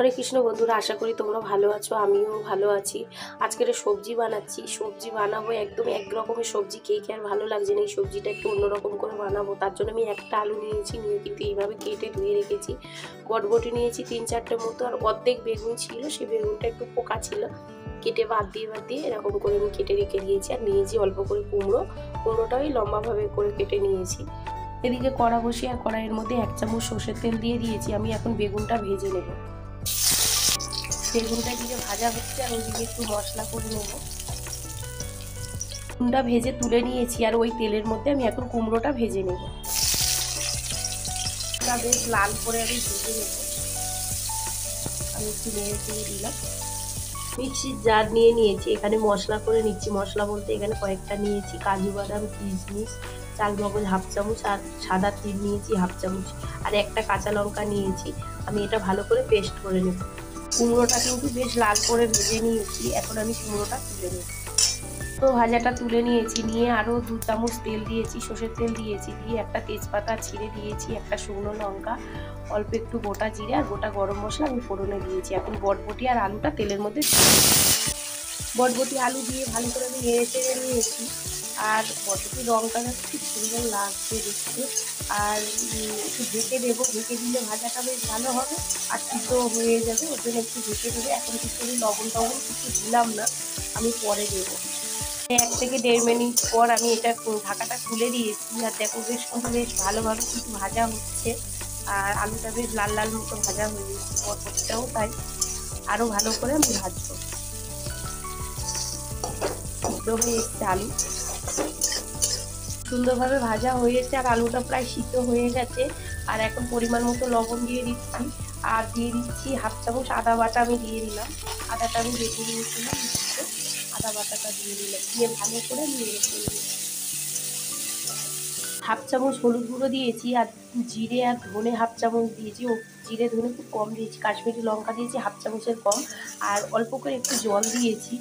হরে কৃষ্ণ বন্ধুরা, আশা করি তোমরা ভালো আছো। আমিও ভালো আছি। আজকের সবজি বানাচ্ছি, সবজি বানাবো একদম এক রকমের সবজি। কে কে আর ভালো লাগছে না এই সবজিটা একটু অন্যরকম করে বানাবো। তার জন্য আমি একটা আলু নিয়েছি, নিয়ে কিন্তু এইভাবে কেটে ধুয়ে রেখেছি। বটবটি নিয়েছি 3-4টে মতো, আর অর্ধেক বেগুন ছিল, সেই বেগুনটা একটু পোকা ছিল, কেটে বাদ দিয়ে এরকম করে আমি কেটে রেখে দিয়েছি। আর নিয়েছি অল্প করে কুমড়োটা ওই লম্বাভাবে করে কেটে নিয়েছি। এদিকে কড়া বসিয়ে আর কড়াইয়ের মধ্যে 1 চামচ সর্ষের তেল দিয়ে দিয়েছি। আমি এখন বেগুনটা ভেজে নেব। বেগুনটা দিকে ভাজা হচ্ছে আর ওইদিকে একটু মশলা করে নেব। বেগুনটা ভেজে তুলে নিয়েছি আর ওই তেলের মধ্যে আমি এখন কুমড়োটা ভেজে নেব। বেশ লাল করে আমি ভেজে নেব। আমি একটু নেড়ে চেড়ে দিলাম। মিক্সির জার নিয়ে নিয়েছি, এখানে মশলা করে নিচ্ছি। মশলা বলতে এখানে কয়েকটা নিয়েছি কাজু বাদাম, কিশমিশ, চালমগজ 1/2 চামচ, আর সাদা তিল নিয়েছি 1/2 চামচ, আর একটা কাঁচা লঙ্কা নিয়েছি। আমি এটা ভালো করে পেস্ট করে নেব। কুমড়োটা কিন্তু বেশ লাল করে ভেজে নিয়েছি। এখন আমি কুমড়োটা তুলে নেব। তো ভাজাটা তুলে নিয়েছি, নিয়ে আরও 2 চামচ তেল দিয়েছি, সর্ষের তেল দিয়েছি, দিয়ে একটা তেজপাতা ছিঁড়ে দিয়েছি, একটা শুকনো লঙ্কা, অল্প একটু গোটা জিরে আর গোটা গরম মশলা আমি ফোড়নে দিয়েছি। এখন বটবটি আর আলুটা তেলের মধ্যে বটবটি আলু দিয়ে ভালো করে আমি নেড়ে চেড়ে নিয়েছি। আর বটবটি রঙটা খুব সুন্দর লাগছে দেখতে। আর একটু ঢেকে দেবো, ঢেকে দিলে ভাজাটা বেশ ভালো হবে আর সিদ্ধ হয়ে যাবে। ওর জন্য একটু ঢেকে দেবে। এখন কিছু আমি লবণ কিছু দিলাম না, আমি পরে দেবো। 1 থেকে 1.5 মিনিট পর আমি এটা ঢাকাটা খুলে দিয়েছি। আর দেখো বেশ ভালোভাবে কিন্তু ভাজা হচ্ছে। আর আলুটা বেশ লাল লাল মতো ভাজা হয়ে গেছে, বটবটিটাও তাই। আরও ভালো করে আমি ভাজবো। সিদ্ধ হয়ে এসছে আলু, সুন্দরভাবে ভাজা হয়েছে আর আলুটা প্রায় সিদ্ধ হয়ে গেছে। আর এখন পরিমাণ মতো লবণ দিয়ে দিচ্ছি, আর দিয়ে দিচ্ছি 1/2 চামচ আদা বাটা। আমি দিয়ে দিলাম, আদাটা আমি বেটে নিয়েছিলাম, আদা বাটাটা দিয়ে দিলাম, দিয়ে ভালো করে নেড়ে চেড়ে দিলাম। 1/2 চামচ হলুদ গুঁড়ো দিয়েছি, আর জিরে আর ধনে 1/2 চামচ দিয়েছি। ও জিরে ধনে খুব কম দিয়েছি। কাশ্মীরি লঙ্কা দিয়েছি 1/2 চামচের কম, আর অল্প করে একটু জল দিয়েছি।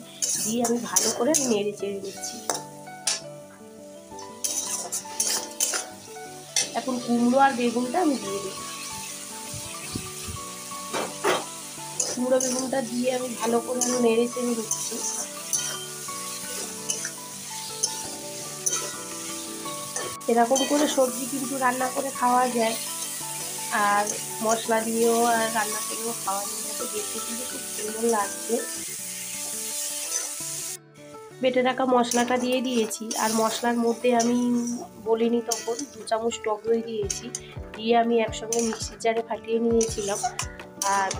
দিয়ে আমি ভালো করে নেড়ে চেড়ে নিচ্ছি। এখন কুমড়ো আর বেগুনটা আমি দিয়ে দেবো। কুমড়ো বেগুনটা দিয়ে আমি ভালো করে নেড়ে চেড়ে নিচ্ছি। এরকম করে সবজি কিন্তু রান্না করে খাওয়া যায়, আর মশলা দিয়েও আর রান্না করেও খাওয়া যায়। দেখতে কিন্তু খুব সুন্দর লাগছে। বেটে রাখা মশলাটা দিয়ে দিয়েছি, আর মশলার মধ্যে আমি বলিনি তখন 2 চামচ টক দই দিয়েছি। দিয়ে আমি একসঙ্গে মিক্সির জারে ফাটিয়ে নিয়েছিলাম। আর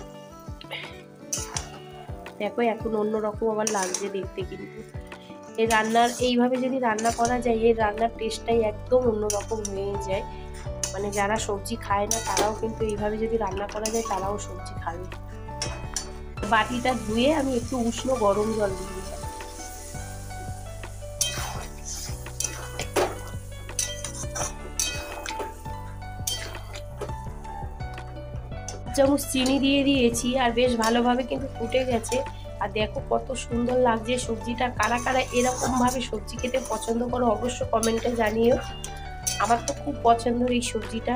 দেখো এখন অন্যরকম আবার লাগছে দেখতে। কিন্তু এই রান্নার এইভাবে যদি রান্না করা যায়, এই রান্নার টেস্টটাই একদম অন্যরকম হয়ে যায়। মানে যারা সবজি খায় না তারাও কিন্তু এইভাবে যদি রান্না করা যায়, তারাও সবজি খাবে। বাটিটা ধুয়ে আমি একটু উষ্ণ গরম জল দিয়ে দিলাম। 1 চামচ চিনি দিয়ে দিয়েছি, আর বেশ ভালোভাবে কিন্তু ফুটে গেছে। আর দেখো কত সুন্দর লাগছে সবজিটা। কারা কারা এরকমভাবে সবজি খেতে পছন্দ করো অবশ্য কমেন্টে জানিও। আমার তো খুব পছন্দের এই সবজিটা।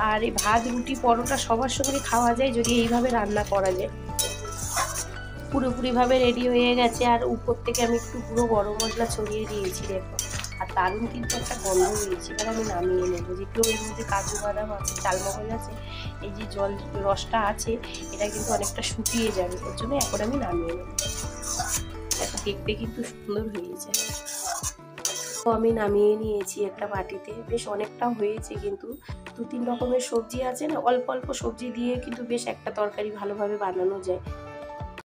আর এই ভাত, রুটি, পরোটা সবার সঙ্গে খাওয়া যায় যদি এইভাবে রান্না করা যায়। পুরোপুরিভাবে রেডি হয়ে গেছে। আর উপর থেকে আমি একটু পুরো গরম মশলা ছড়িয়ে দিয়েছি দেখো। আর দারুণ কিন্তু একটা গন্ধ হয়েছে। এবার আমি নামিয়ে নেবো। যেহেতু এর মধ্যে কাজু বাদাম আছে, চালমগজ আছে, এই যে জল রসটা আছে, এটা কিন্তু অনেকটা শুকিয়ে যাবে। ওর জন্য এখন আমি নামিয়ে নেব। এটা দেখতে কিন্তু সুন্দর হয়েছে। তো আমি নামিয়ে নিয়েছি একটা বাটিতে। বেশ অনেকটা হয়েছে, কিন্তু 2-3 রকমের সবজি আছে না, অল্প অল্প সবজি দিয়ে কিন্তু বেশ একটা তরকারি ভালোভাবে বানানো যায়।